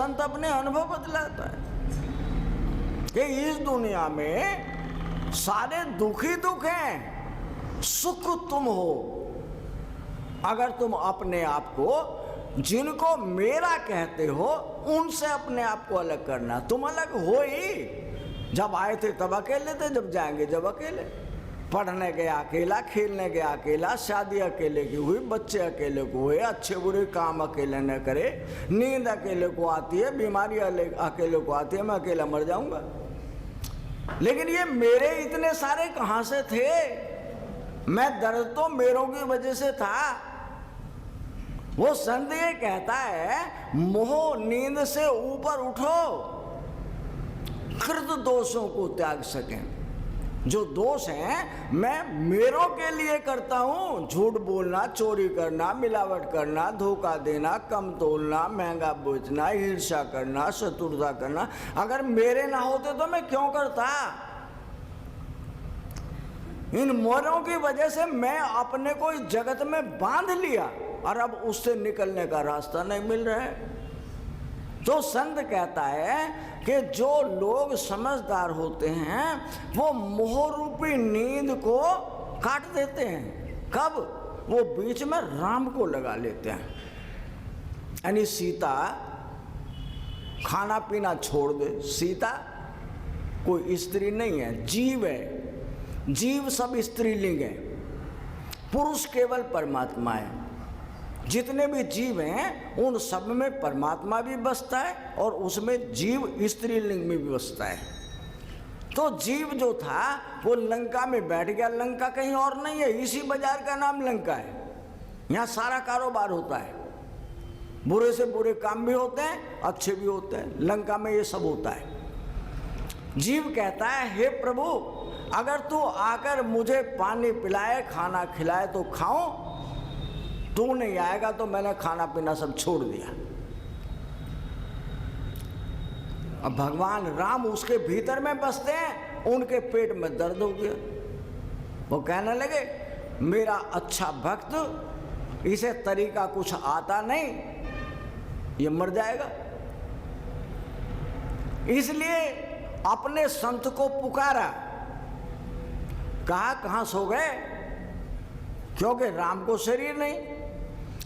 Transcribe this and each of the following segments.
संत अपने अनुभव बतलाता है कि इस दुनिया में सारे दुखी दुख हैं, सुख तुम हो अगर तुम अपने आप को जिनको मेरा कहते हो उनसे अपने आप को अलग करना। तुम अलग हो ही, जब आए थे तब अकेले थे, जब जाएंगे जब अकेले। पढ़ने गया अकेला, खेलने गया अकेला, शादी अकेले की हुई, बच्चे अकेले को हुए, अच्छे बुरे काम अकेले न करे, नींद अकेले को आती है, बीमारी अकेले को आती है, मैं अकेला मर जाऊंगा। लेकिन ये मेरे इतने सारे कहाँ से थे? मैं दर्द तो मेरों की वजह से था। वो संत ये कहता है, मोह नींद से ऊपर उठो, कृत दोषों को त्याग सकें। जो दोष हैं मैं मेरों के लिए करता हूं, झूठ बोलना, चोरी करना, मिलावट करना, धोखा देना, कम तोलना, महंगा बेचना, ईर्ष्या करना, शत्रुता करना, अगर मेरे ना होते तो मैं क्यों करता? इन मोरों की वजह से मैं अपने को इस जगत में बांध लिया और अब उससे निकलने का रास्ता नहीं मिल रहा है। तो संत कहता है कि जो लोग समझदार होते हैं वो मोह रूपी नींद को काट देते हैं। कब? वो बीच में राम को लगा लेते हैं। यानी सीता खाना पीना छोड़ दे। सीता कोई स्त्री नहीं है, जीव है। जीव सब स्त्रीलिंग है, पुरुष केवल परमात्मा है। जितने भी जीव हैं उन सब में परमात्मा भी बसता है और उसमें जीव स्त्रीलिंग में भी बसता है। तो जीव जो था वो लंका में बैठ गया। लंका कहीं और नहीं है, इसी बाजार का नाम लंका है। यहाँ सारा कारोबार होता है, बुरे से बुरे काम भी होते हैं, अच्छे भी होते हैं। लंका में ये सब होता है। जीव कहता है, हे प्रभु, अगर तू आकर मुझे पानी पिलाए, खाना खिलाए तो खाऊं, तू नहीं आएगा तो मैंने खाना पीना सब छोड़ दिया। अब भगवान राम उसके भीतर में बसते हैं, उनके पेट में दर्द हो गया। वो कहने लगे, मेरा अच्छा भक्त, इसे तरीका कुछ आता नहीं, ये मर जाएगा। इसलिए अपने संत को पुकारा। कहा, कहाँ सो गए? क्योंकि राम को शरीर नहीं।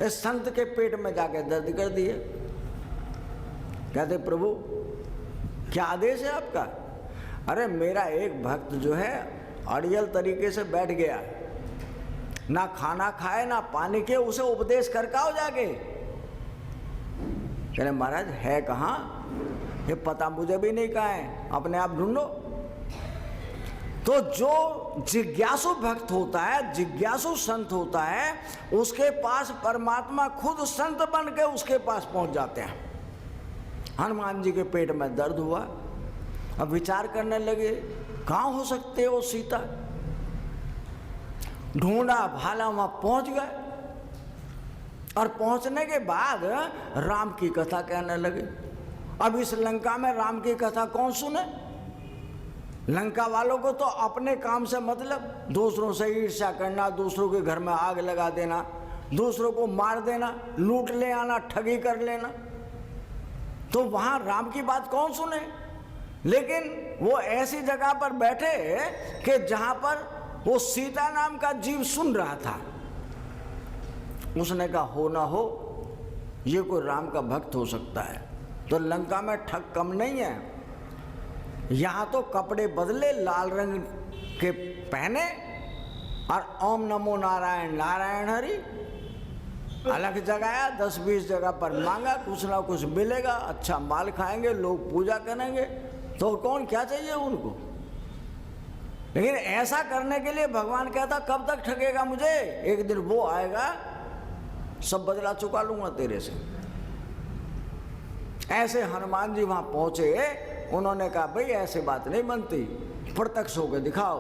इस संत के पेट में जाके दर्द कर दिए। कहते, प्रभु क्या आदेश है आपका? अरे मेरा एक भक्त जो है अड़ियल तरीके से बैठ गया, ना खाना खाए ना पानी के, उसे उपदेश करके आओ जाके। कह महाराज है कहाँ? ये पता मुझे भी नहीं कहाँ है, अपने आप ढूंढो। तो जो जिज्ञासु भक्त होता है, जिज्ञासु संत होता है, उसके पास परमात्मा खुद संत बन के उसके पास पहुंच जाते हैं। हनुमान जी के पेट में दर्द हुआ। अब विचार करने लगे, कहाँ हो सकते हो सीता? ढूंढा भाला, वहां पहुंच गए और पहुंचने के बाद राम की कथा कहने लगे। अब इस लंका में राम की कथा कौन सुने? लंका वालों को तो अपने काम से मतलब, दूसरों से ईर्ष्या करना, दूसरों के घर में आग लगा देना, दूसरों को मार देना, लूट ले आना, ठगी कर लेना। तो वहां राम की बात कौन सुने? लेकिन वो ऐसी जगह पर बैठे कि जहां पर वो सीता नाम का जीव सुन रहा था। उसने कहा, हो ना हो, ये कोई राम का भक्त हो सकता है। तो लंका में ठग कम नहीं है। यहाँ तो कपड़े बदले, लाल रंग के पहने और ओम नमो नारायण नारायण हरि अलग जगाया, 10-20 जगह पर मांगा, कुछ ना कुछ मिलेगा, अच्छा माल खाएंगे, लोग पूजा करेंगे, तो कौन क्या चाहिए उनको। लेकिन ऐसा करने के लिए भगवान कहता, कब तक ठगेगा मुझे? एक दिन वो आएगा, सब बदला चुका लूंगा तेरे से। ऐसे हनुमान जी वहां पहुंचे। उन्होंने कहा, भाई ऐसे बात नहीं बनती, प्रत्यक्ष होकर दिखाओ।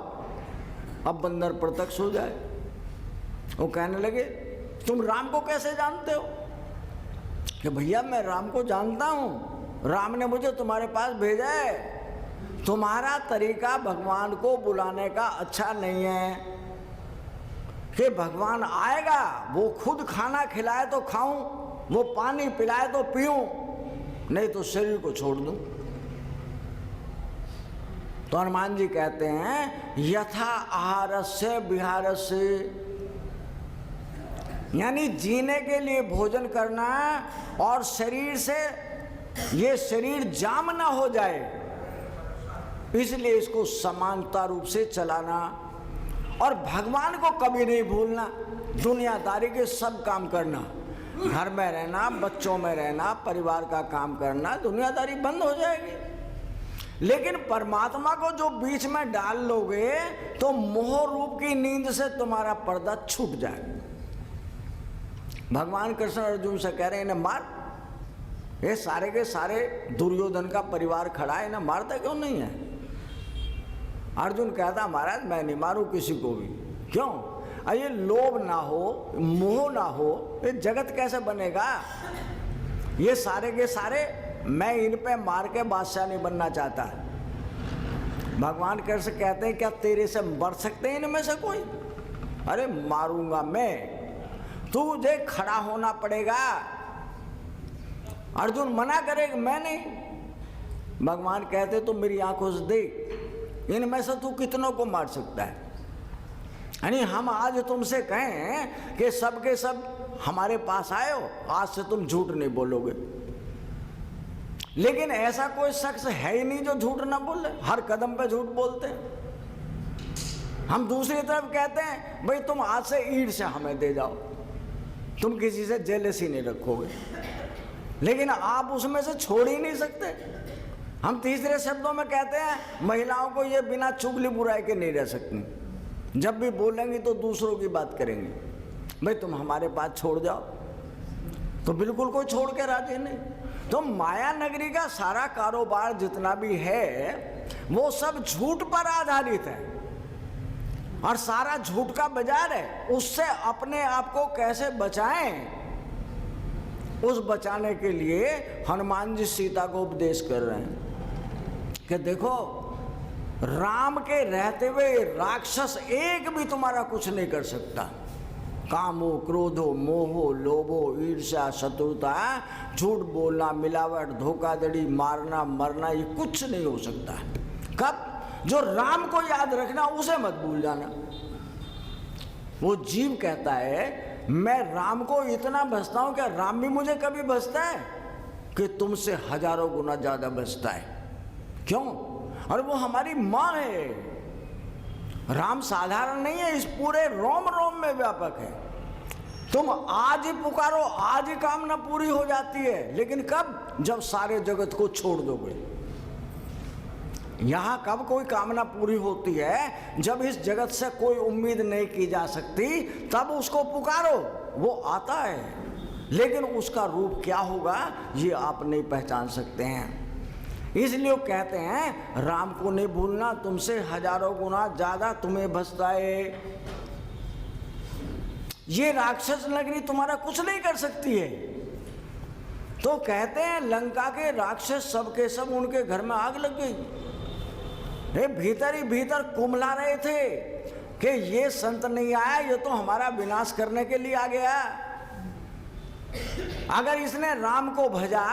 अब बंदर प्रत्यक्ष हो जाए। वो कहने लगे, तुम राम को कैसे जानते हो? कि भैया मैं राम को जानता हूँ, राम ने मुझे तुम्हारे पास भेजा है। तुम्हारा तरीका भगवान को बुलाने का अच्छा नहीं है कि भगवान आएगा, वो खुद खाना खिलाए तो खाऊं, वो पानी पिलाए तो पीऊं, नहीं तो शरीर को छोड़ दूं। तो हनुमान जी कहते हैं यथा आहारस्य विहारस्य, यानी जीने के लिए भोजन करना और शरीर से ये शरीर जाम ना हो जाए, इसलिए इसको समानता रूप से चलाना और भगवान को कभी नहीं भूलना। दुनियादारी के सब काम करना, घर में रहना, बच्चों में रहना, परिवार का काम करना, दुनियादारी बंद हो जाएगी। लेकिन परमात्मा को जो बीच में डाल लोगे तो मोह रूप की नींद से तुम्हारा पर्दा छूट जाएगा। भगवान कृष्ण अर्जुन से कह रहे हैं इन्हें मार, ये सारे के सारे दुर्योधन का परिवार खड़ा है, इन्हें मारता क्यों नहीं है? अर्जुन कहता महाराज मैं नहीं मारूं किसी को भी। क्यों? ये लोभ ना हो, मोह ना हो, ये जगत कैसे बनेगा? ये सारे के सारे मैं इन पे मार के बादशाह नहीं बनना चाहता। भगवान कृष्ण कहते हैं क्या तेरे से मर सकते हैं इनमें से कोई? अरे मारूंगा मैं, तुझे खड़ा होना पड़ेगा। अर्जुन मना करेगा मैं नहीं। भगवान कहते तो मेरी आंखों से देख, इनमें से तू कितनों को मार सकता है। यानी हम आज तुमसे कहें कि सब के सब हमारे पास आए हो, आज से तुम झूठ नहीं बोलोगे, लेकिन ऐसा कोई शख्स है ही नहीं जो झूठ ना बोले, हर कदम पे झूठ बोलते हैं। हम दूसरी तरफ कहते हैं भाई तुम आज से ईर्ष्या से हमें दे जाओ, तुम किसी से जेलसी नहीं रखोगे, लेकिन आप उसमें से छोड़ ही नहीं सकते। हम तीसरे शब्दों में कहते हैं महिलाओं को ये बिना चुगली बुराई के नहीं रह सकती, जब भी बोलेंगी तो दूसरों की बात करेंगी। भाई तुम हमारे पास छोड़ जाओ, तो बिल्कुल कोई छोड़ के राजी नहीं। तो माया नगरी का सारा कारोबार जितना भी है वो सब झूठ पर आधारित है और सारा झूठ का बाजार है। उससे अपने आप को कैसे बचाएं, उस बचाने के लिए हनुमान जी सीता को उपदेश कर रहे हैं कि देखो राम के रहते हुए राक्षस एक भी तुम्हारा कुछ नहीं कर सकता। कामो क्रोधो मोहो लोभो ईर्ष्या शत्रुता, झूठ बोलना, मिलावट, धोखाधड़ी, मारना मरना, ये कुछ नहीं हो सकता। कब? जो राम को याद रखना उसे मत भूल जाना। वो जीव कहता है मैं राम को इतना भजता हूं, क्या राम भी मुझे कभी भजता है? कि तुमसे हजारों गुना ज्यादा भजता है। क्यों? और वो हमारी मां है। राम साधारण नहीं है, इस पूरे रोम रोम में व्यापक है। तुम आज ही पुकारो, आज ही कामना पूरी हो जाती है, लेकिन कब? जब सारे जगत को छोड़ दोगे। यहां कब कोई कामना पूरी होती है? जब इस जगत से कोई उम्मीद नहीं की जा सकती, तब उसको पुकारो, वो आता है। लेकिन उसका रूप क्या होगा ये आप नहीं पहचान सकते हैं। इसलिए वो कहते हैं राम को नहीं भूलना, तुमसे हजारों गुना ज्यादा तुम्हें भजता है। ये राक्षस नगरी तुम्हारा कुछ नहीं कर सकती है। तो कहते हैं लंका के राक्षस सब के सब उनके घर में आग लग गई। ये भीतर ही भीतर कुमला रहे थे कि ये संत नहीं आया, ये तो हमारा विनाश करने के लिए आ गया। अगर इसने राम को भजा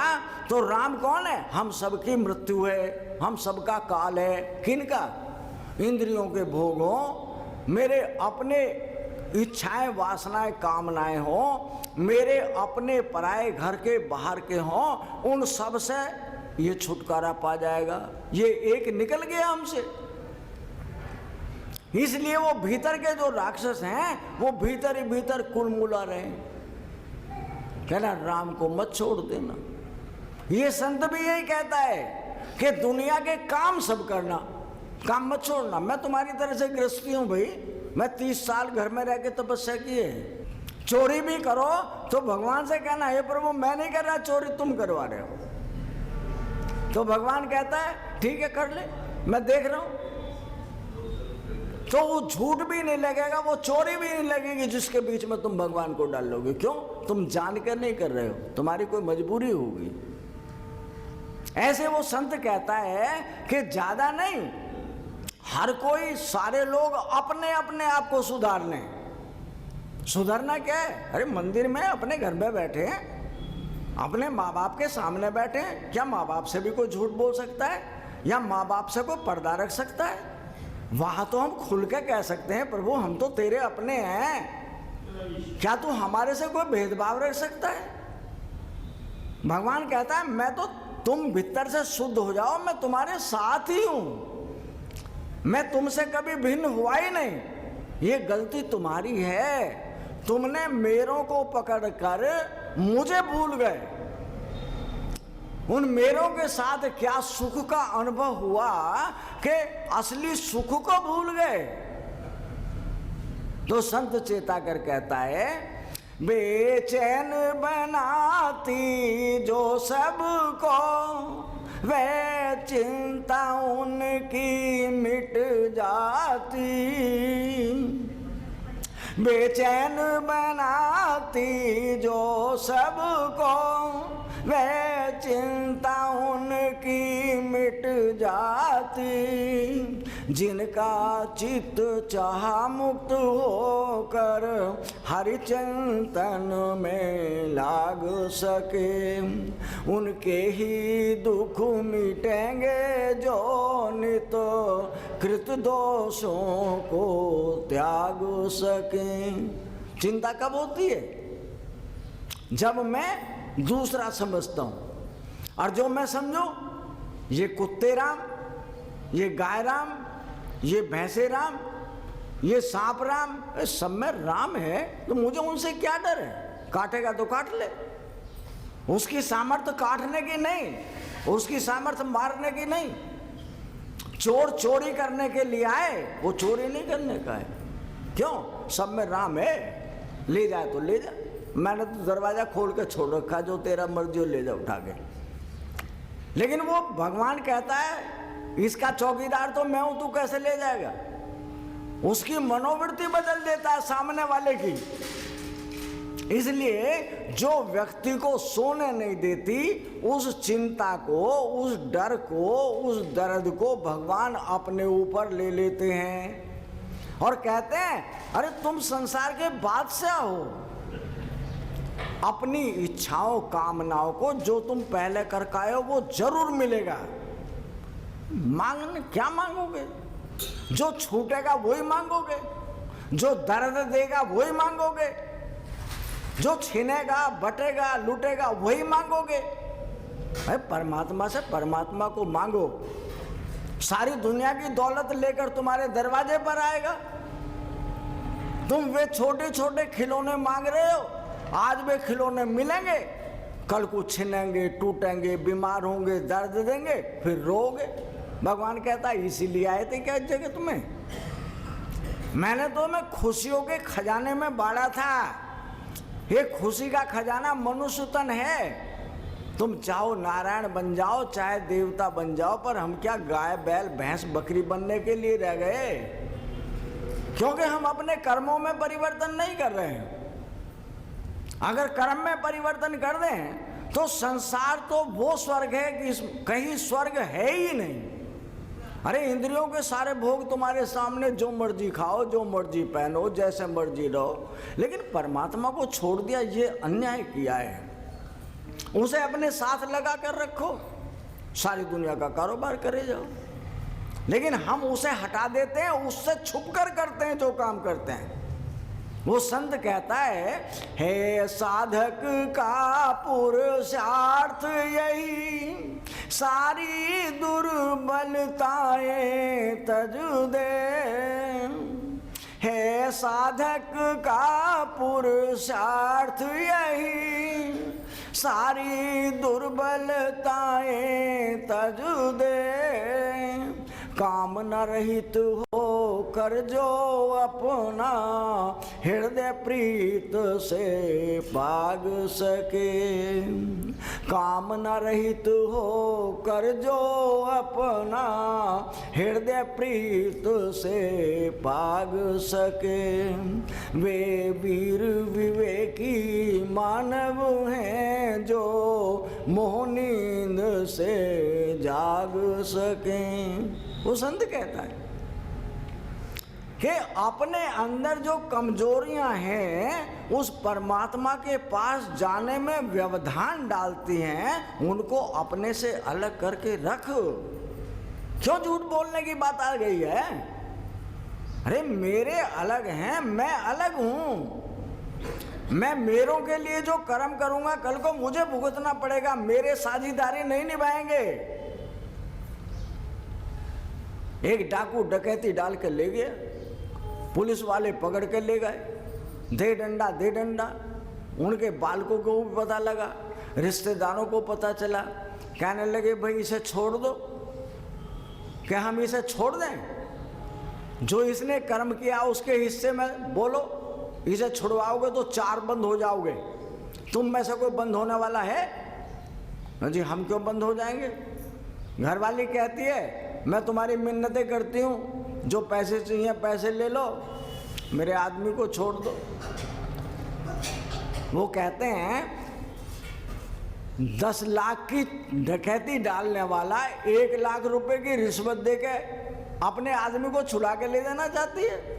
तो राम कौन है? हम सबकी मृत्यु है, हम सबका काल है। किनका? इंद्रियों के भोगों, मेरे अपने इच्छाएं वासनाएं कामनाएं हो, मेरे अपने पराए घर के बाहर के हो, उन सब से ये छुटकारा पा जाएगा। ये एक निकल गया हमसे। इसलिए वो भीतर के जो राक्षस हैं वो भीतर ही भीतर कुलमुला रहे। कहना राम को मत छोड़ देना। ये संत भी यही कहता है कि दुनिया के काम सब करना, काम मत छोड़ना। मैं तुम्हारी तरह से गृहस्थी हूं भाई, मैं 30 साल घर में रह के तपस्या की है। चोरी भी करो तो भगवान से कहना हे प्रभु मैं नहीं कर रहा चोरी, तुम करवा रहे हो। तो भगवान कहता है ठीक है कर ले, मैं देख रहा हूं। तो वो झूठ भी नहीं लगेगा, वो चोरी भी नहीं लगेगी जिसके बीच में तुम भगवान को डाल लोगे। क्यों? तुम जानकर नहीं कर रहे हो, तुम्हारी कोई मजबूरी होगी। ऐसे वो संत कहता है कि ज्यादा नहीं, हर कोई, सारे लोग अपने अपने आप को सुधार लें। सुधरना क्या है? अरे मंदिर में अपने घर में बैठे हैं, अपने माँ बाप के सामने बैठे हैं, क्या माँ बाप से भी कोई झूठ बोल सकता है या माँ बाप से कोई पर्दा रख सकता है? वहां तो हम खुल के कह सकते हैं प्रभु हम तो तेरे अपने हैं, क्या तू हमारे से कोई भेदभाव रख सकता है? भगवान कहता है मैं तो, तुम भीतर से शुद्ध हो जाओ, मैं तुम्हारे साथ ही हूं, मैं तुमसे कभी भिन्न हुआ ही नहीं। ये गलती तुम्हारी है, तुमने मेरों को पकड़कर मुझे भूल गए। उन मेरों के साथ क्या सुख का अनुभव हुआ कि असली सुख को भूल गए। तो संत चेता कर कहता है बेचैन बनाती जो सबको वह चिंता उनकी मिट जाती, बेचैन बनाती जो सबको वह चिंता उनकी मिट जाती, जिनका चित्त चाह मुक्त होकर हरि चिंतन में लाग सके, उनके ही दुख मिटेंगे जो नित कृत दोषों को त्याग सके। चिंता कब होती है? जब मैं दूसरा समझता हूं, और जो मैं समझो ये कुत्ते राम, ये गाय राम, ये भैंसे राम, ये सांप राम, सब में राम है, तो मुझे उनसे क्या डर है? काटेगा तो काट ले, उसकी सामर्थ्य काटने की नहीं, उसकी सामर्थ्य मारने की नहीं। चोर चोरी करने के लिए आए, वो चोरी नहीं करने का है। क्यों? सब में राम है, ले जाए तो ले जाए, मैंने तो दरवाजा खोल के छोड़ रखा, जो तेरा मर्जी हो ले जा उठा के। लेकिन वो भगवान कहता है इसका चौकीदार तो मैं हूं, तू कैसे ले जाएगा? उसकी मनोवृत्ति बदल देता है सामने वाले की। इसलिए जो व्यक्ति को सोने नहीं देती, उस चिंता को, उस डर को, उस दर्द को भगवान अपने ऊपर ले लेते हैं और कहते हैं अरे तुम संसार के बादशाह हो, अपनी इच्छाओं कामनाओं को जो तुम पहले कर पाए हो वो जरूर मिलेगा। मांगने क्या मांगोगे? जो छूटेगा वही मांगोगे, जो दर्द देगा वही मांगोगे, जो छीनेगा बटेगा लूटेगा वही मांगोगे। भाई परमात्मा से परमात्मा को मांगो, सारी दुनिया की दौलत लेकर तुम्हारे दरवाजे पर आएगा। तुम वे छोटे छोटे खिलौने मांग रहे हो, आज वे खिलौने मिलेंगे, कल को छिनेंगे, टूटेंगे, बीमार होंगे, दर्द देंगे, फिर रोगे। भगवान कहता है इसीलिए आए थे क्या इस जगह तुम्हें? मैंने तो मैं खुशियों के खजाने में बाड़ा था। ये खुशी का खजाना मनुष्य तन है। तुम चाहो नारायण बन जाओ, चाहे देवता बन जाओ, पर हम क्या गाय बैल भैंस बकरी बनने के लिए रह गए? क्योंकि हम अपने कर्मों में परिवर्तन नहीं कर रहे हैं। अगर कर्म में परिवर्तन कर दें तो संसार तो वो स्वर्ग है कि कहीं स्वर्ग है ही नहीं। अरे इंद्रियों के सारे भोग तुम्हारे सामने, जो मर्जी खाओ, जो मर्जी पहनो, जैसे मर्जी रहो, लेकिन परमात्मा को छोड़ दिया, ये अन्याय किया है। उसे अपने साथ लगा कर रखो, सारी दुनिया का कारोबार करे जाओ। लेकिन हम उसे हटा देते हैं, उससे छुप कर करते हैं जो काम करते हैं। वो संत कहता है साधक का पुरुषार्थ यही, सारी दुर्बलताएं तज दे। है साधक का पुरुषार्थ यही, सारी दुर्बलताएं तज दे। कामना रहित हो कर जो अपना, हृदय प्रीत से पाग सके। कामना रहित हो कर जो अपना, हृदय प्रीत से पाग सके। वे वीर विवेकी मानव हैं जो मोह नींद से जाग सकें। वो संत कहता है कि अपने अंदर जो कमजोरियां हैं उस परमात्मा के पास जाने में व्यवधान डालती हैं, उनको अपने से अलग करके रख। क्यों झूठ बोलने की बात आ गई है? अरे मेरे अलग हैं, मैं अलग हूं। मैं मेरों के लिए जो कर्म करूंगा कल को मुझे भुगतना पड़ेगा, मेरे साझीदारी नहीं निभाएंगे। एक डाकू डकैती डाल के ले गया, पुलिस वाले पकड़ के ले गए, दे डंडा दे डंडा। उनके बालकों को भी पता लगा, रिश्तेदारों को पता चला, कहने लगे भाई इसे छोड़ दो। क्या हम इसे छोड़ दें? जो इसने कर्म किया उसके हिस्से में बोलो, इसे छुड़वाओगे तो 4 बंद हो जाओगे। तुम में से कोई बंद होने वाला है? जी हम क्यों बंद हो जाएंगे? घरवाली कहती है मैं तुम्हारी मिन्नतें करती हूँ, जो पैसे चाहिए पैसे ले लो, मेरे आदमी को छोड़ दो। वो कहते हैं 10 लाख की डकैती डालने वाला 1 लाख रुपए की रिश्वत देके अपने आदमी को छुड़ा के ले जाना चाहती है।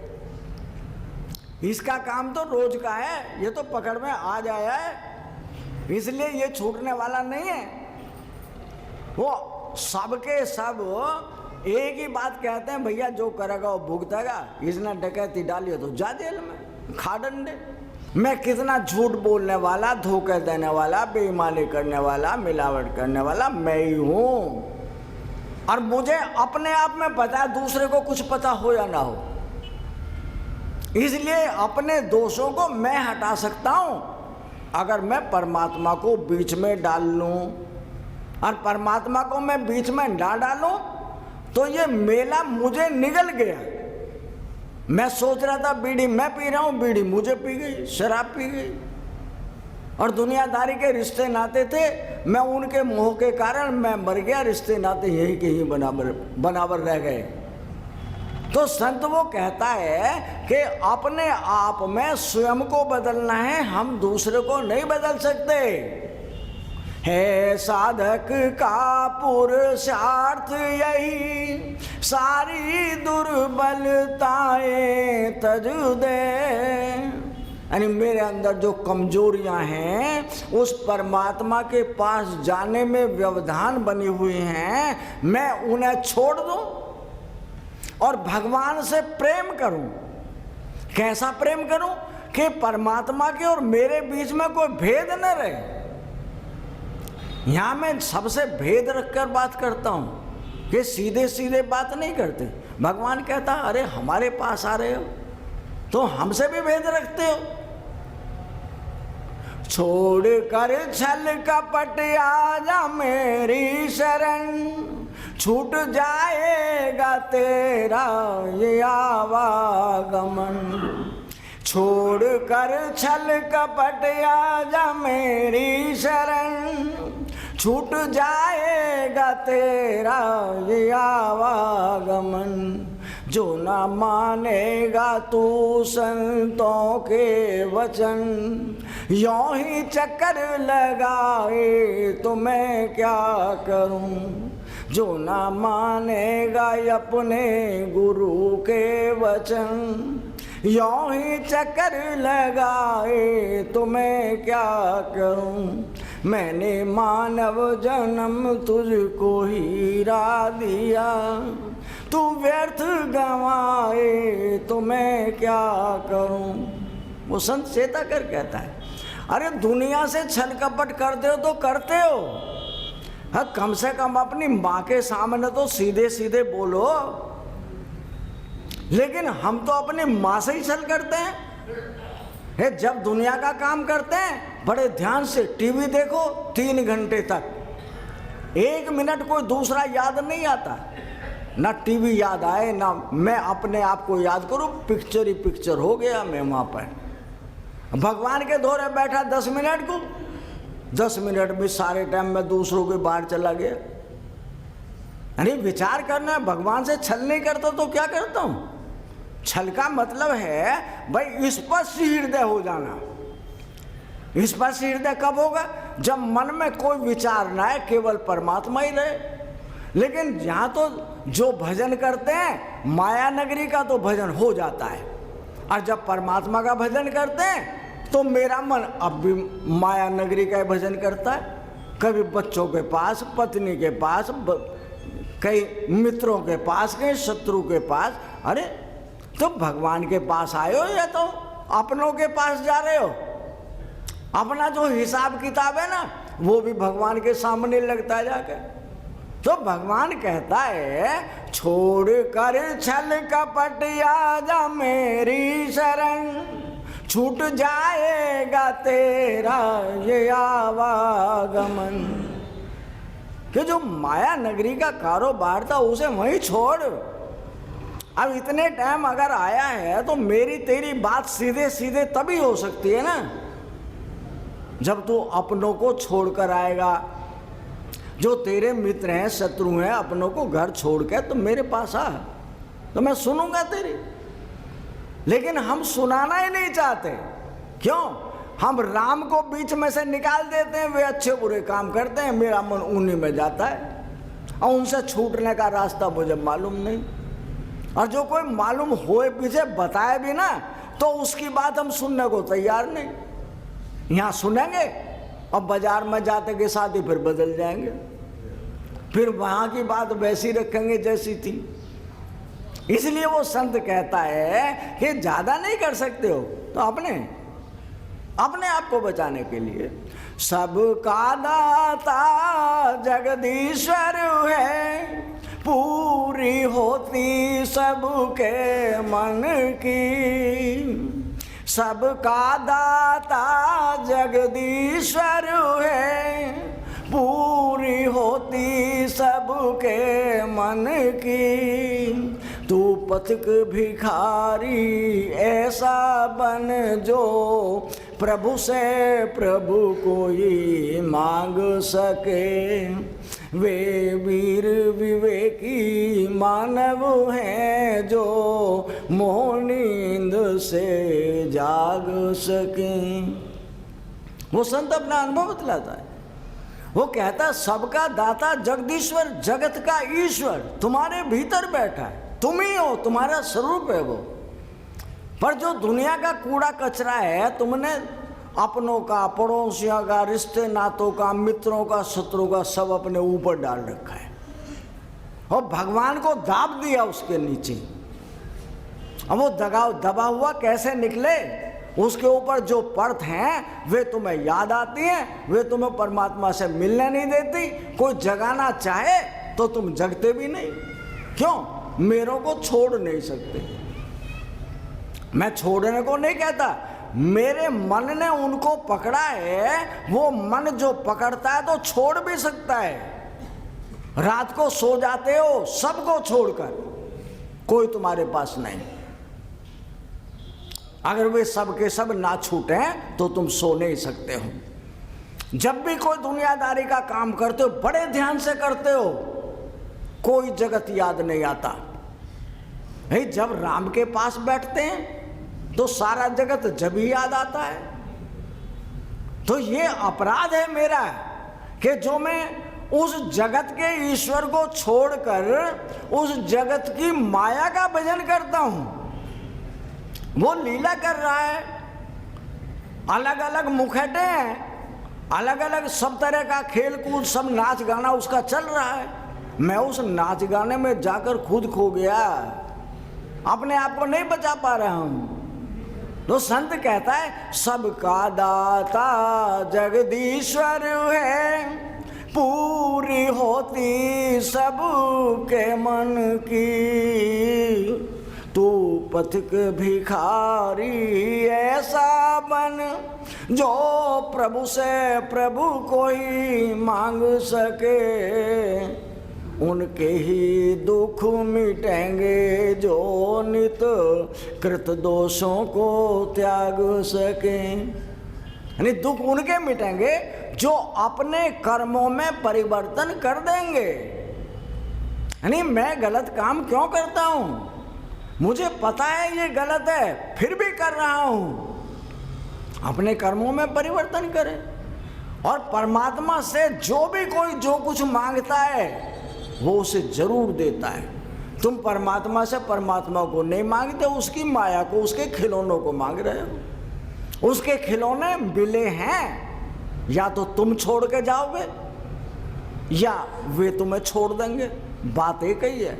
इसका काम तो रोज का है, ये तो पकड़ में आ जाया है, इसलिए ये छूटने वाला नहीं है। वो सबके सब एक ही बात कहते हैं, भैया जो करेगा वो भुगतेगा। इसने डकैती डाली तो जा जेल में, खा डंडे। मैं कितना झूठ बोलने वाला, धोखे देने वाला, बेईमानी करने वाला, मिलावट करने वाला मैं ही हूं। और मुझे अपने आप में पता है, दूसरे को कुछ पता हो या ना हो। इसलिए अपने दोषों को मैं हटा सकता हूं अगर मैं परमात्मा को बीच में डाल लूं। और परमात्मा को मैं बीच में ना डालूं तो ये मेला मुझे निगल गया। मैं सोच रहा था बीड़ी मैं पी रहा हूं, बीड़ी मुझे पी गई, शराब पी गई। और दुनियादारी के रिश्ते नाते थे, मैं उनके मोह के कारण मैं मर गया, रिश्ते नाते यही के ही बराबर रह गए। तो संत वो कहता है कि अपने आप में स्वयं को बदलना है, हम दूसरे को नहीं बदल सकते। है साधक का पुरुषार्थ यही, सारी दुर्बलताएं तज दे। यानी मेरे अंदर जो कमजोरियां हैं उस परमात्मा के पास जाने में व्यवधान बनी हुई हैं, मैं उन्हें छोड़ दूं और भगवान से प्रेम करूं। कैसा प्रेम करूं कि परमात्मा के और मेरे बीच में कोई भेद न रहे। यहां मैं सबसे भेद रखकर बात करता हूं कि सीधे सीधे बात नहीं करते। भगवान कहता अरे हमारे पास आ रहे हो तो हमसे भी भेद रखते हो। छोड़ कर छल कपट आजा मेरी शरण, छूट जाएगा तेरा ये आवागमन। छोड़ कर छल कपट आजा मेरी शरण, छूट जाएगा तेरा ये आवागमन। जो ना मानेगा तू संतों के वचन, यों ही चक्कर लगाए तो मैं क्या करूं। जो ना मानेगा अपने गुरु के वचन, यों ही चक्कर लगाए तो मैं क्या करूं। मैंने मानव जन्म तुझको हीरा दिया, तू व्यर्थ गंवाए तो मैं क्या करूं। वो संत चेताकर कहता है अरे दुनिया से छल कपट करते हो तो करते हो, हाँ कम से कम अपनी माँ के सामने तो सीधे सीधे बोलो। लेकिन हम तो अपनी माँ से ही छल करते हैं। जब दुनिया का काम करते हैं बड़े ध्यान से टीवी देखो 3 घंटे तक, 1 मिनट कोई दूसरा याद नहीं आता। ना टीवी याद आए ना मैं अपने आप को याद करूं, पिक्चर ही पिक्चर हो गया मैं वहां पर। भगवान के दौरे बैठा 10 मिनट को, 10 मिनट में सारे टाइम में दूसरों के बाहर चला गया। अरे विचार करना है, भगवान से छल नहीं करता तो क्या करता हूं। छल का मतलब है भाई स्पष्ट हृदय हो जाना। स्पष्ट हृदय कब होगा? जब मन में कोई विचार ना है, केवल परमात्मा ही रहे। लेकिन यहाँ तो जो भजन करते हैं माया नगरी का तो भजन हो जाता है, और जब परमात्मा का भजन करते हैं तो मेरा मन अब भी माया नगरी का भजन करता है। कभी बच्चों के पास, पत्नी के पास, कई मित्रों के पास, कई शत्रु के पास। अरे तो भगवान के पास आए हो या तो अपनों के पास जा रहे हो? अपना जो हिसाब किताब है ना वो भी भगवान के सामने लगता है जाके। तो भगवान कहता है छोड़ कर छल कपट आजा मेरी शरण, छूट जाएगा तेरा ये आवागमन। कि जो माया नगरी का कारोबार था उसे वहीं छोड़। अब इतने टाइम अगर आया है तो मेरी तेरी बात सीधे सीधे तभी हो सकती है ना जब तू अपनों को छोड़कर आएगा। जो तेरे मित्र हैं, शत्रु हैं, अपनों को घर छोड़ के तो मेरे पास आ, तो मैं सुनूंगा तेरी। लेकिन हम सुनाना ही नहीं चाहते। क्यों? हम राम को बीच में से निकाल देते हैं, वे अच्छे बुरे काम करते हैं, मेरा मन उन्हीं में जाता है और उनसे छूटने का रास्ता मुझे मालूम नहीं। और जो कोई मालूम होए पीछे बताए भी ना तो उसकी बात हम सुनने को तैयार नहीं। यहाँ सुनेंगे और बाजार में जाते के साथ ही फिर बदल जाएंगे, फिर वहाँ की बात वैसी रखेंगे जैसी थी। इसलिए वो संत कहता है कि ज़्यादा नहीं कर सकते हो तो अपने आप को बचाने के लिए सबका दाता जगदीश्वर है, पूरी होती सबके मन की। सबका दाता जगदीश्वर है, पूरी होती सबके मन की। तू पथिक भिखारी ऐसा बन जो प्रभु से प्रभु कोई मांग सके। वे वीर विवेकी मानव हैं जो मोह नींद से जाग सकें। वो संत अपना अनुभव बतलाता है। वो कहता सबका दाता जगदीश्वर, जगत का ईश्वर तुम्हारे भीतर बैठा है, तुम ही हो, तुम्हारा स्वरूप है वो। पर जो दुनिया का कूड़ा कचरा है तुमने अपनों का, पड़ोसियों का, रिश्ते नातों का, मित्रों का, शत्रु का सब अपने ऊपर डाल रखा है और भगवान को दाब दिया उसके नीचे। अब वो दबा हुआ कैसे निकले? उसके ऊपर जो परत हैं वे तुम्हें याद आती हैं, वे तुम्हें परमात्मा से मिलने नहीं देती। कोई जगाना चाहे तो तुम जगते भी नहीं। क्यों? मेरों को छोड़ नहीं सकते। मैं छोड़ने को नहीं कहता, मेरे मन ने उनको पकड़ा है। वो मन जो पकड़ता है तो छोड़ भी सकता है। रात को सो जाते हो सबको छोड़कर, कोई तुम्हारे पास नहीं। अगर वे सब के सब ना छूटे तो तुम सो नहीं सकते हो। जब भी कोई दुनियादारी का काम करते हो बड़े ध्यान से करते हो, कोई जगत याद नहीं आता। जब राम के पास बैठते हैं तो सारा जगत जब ही याद आता है। तो ये अपराध है मेरा कि जो मैं उस जगत के ईश्वर को छोड़कर उस जगत की माया का भजन करता हूं। वो लीला कर रहा है, अलग अलग मुखटे हैं, अलग अलग सब तरह का खेल कूद, सब नाच गाना उसका चल रहा है। मैं उस नाच गाने में जाकर खुद खो गया, अपने आप को नहीं बचा पा रहा हूं। तो संत कहता है सबका दाता जगदीश्वर है, पूरी होती सबके मन की। तू पथिक भिखारी ऐसा बन जो प्रभु से प्रभु कोई मांग सके। उनके ही दुख मिटेंगे जो नित कृत दोषों को त्याग सके। यानी दुख उनके मिटेंगे जो अपने कर्मों में परिवर्तन कर देंगे। यानी मैं गलत काम क्यों करता हूँ? मुझे पता है ये गलत है, फिर भी कर रहा हूँ। अपने कर्मों में परिवर्तन करें। और परमात्मा से जो भी कोई जो कुछ मांगता है वो उसे जरूर देता है। तुम परमात्मा से परमात्मा को नहीं मांगते, उसकी माया को, उसके खिलौनों को मांग रहे हो। उसके खिलौने मिले हैं, या तो तुम छोड़ के जाओगे या वे तुम्हें छोड़ देंगे। बात एक ही है।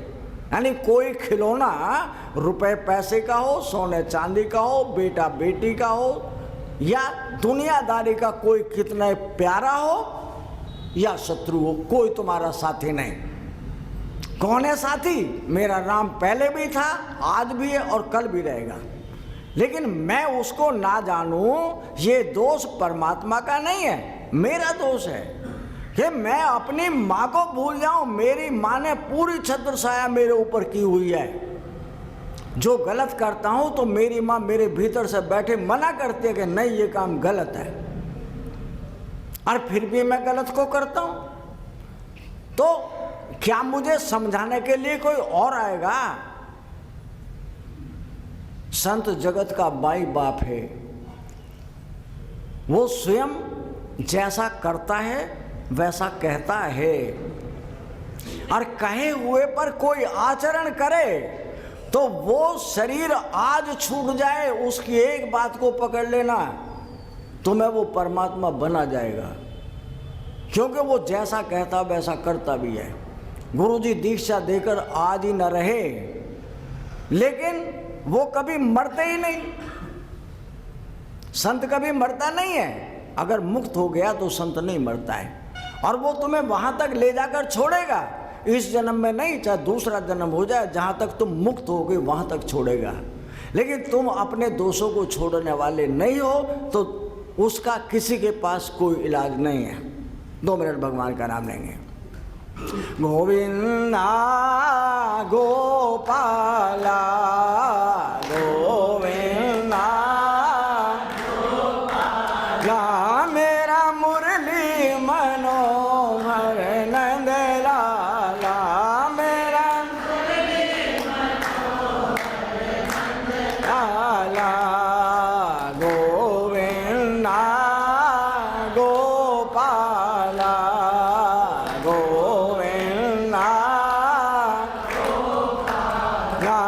यानी कोई खिलौना रुपए पैसे का हो, सोने चांदी का हो, बेटा बेटी का हो, या दुनियादारी का कोई कितना प्यारा हो या शत्रु हो, कोई तुम्हारा साथी नहीं। कौन है साथी? मेरा नाम पहले भी था, आज भी है और कल भी रहेगा। लेकिन मैं उसको ना जानूं, ये दोष परमात्मा का नहीं है, मेरा दोष है कि मैं अपनी माँ को भूल जाऊं। मेरी माँ ने पूरी छत्र छाया मेरे ऊपर की हुई है। जो गलत करता हूं तो मेरी माँ मेरे भीतर से बैठे मना करती है कि नहीं, ये काम गलत है, और फिर भी मैं गलत को करता हूं। तो क्या मुझे समझाने के लिए कोई और आएगा? संत जगत का माई बाप है, वो स्वयं जैसा करता है वैसा कहता है, और कहे हुए पर कोई आचरण करे तो वो शरीर आज छूट जाए, उसकी एक बात को पकड़ लेना, तुम्हें वो परमात्मा बना जाएगा। क्योंकि वो जैसा कहता वैसा करता भी है। गुरुजी दीक्षा देकर आज ही न रहे, लेकिन वो कभी मरते ही नहीं। संत कभी मरता नहीं है। अगर मुक्त हो गया तो संत नहीं मरता है, और वो तुम्हें वहां तक ले जाकर छोड़ेगा। इस जन्म में नहीं, चाहे दूसरा जन्म हो जाए, जहां तक तुम मुक्त होगे वहां तक छोड़ेगा। लेकिन तुम अपने दोषों को छोड़ने वाले नहीं हो तो उसका किसी के पास कोई इलाज नहीं है। 2 मिनट भगवान का नाम लेंगे। गोविंदा गोपाला गोविंदा गोपाला, मेरा मुरली मनोहर नंद लाला, मेरा मुरली मनोहर नंद लाला, गोविंदा गोपाला गोविंदा गोपाला।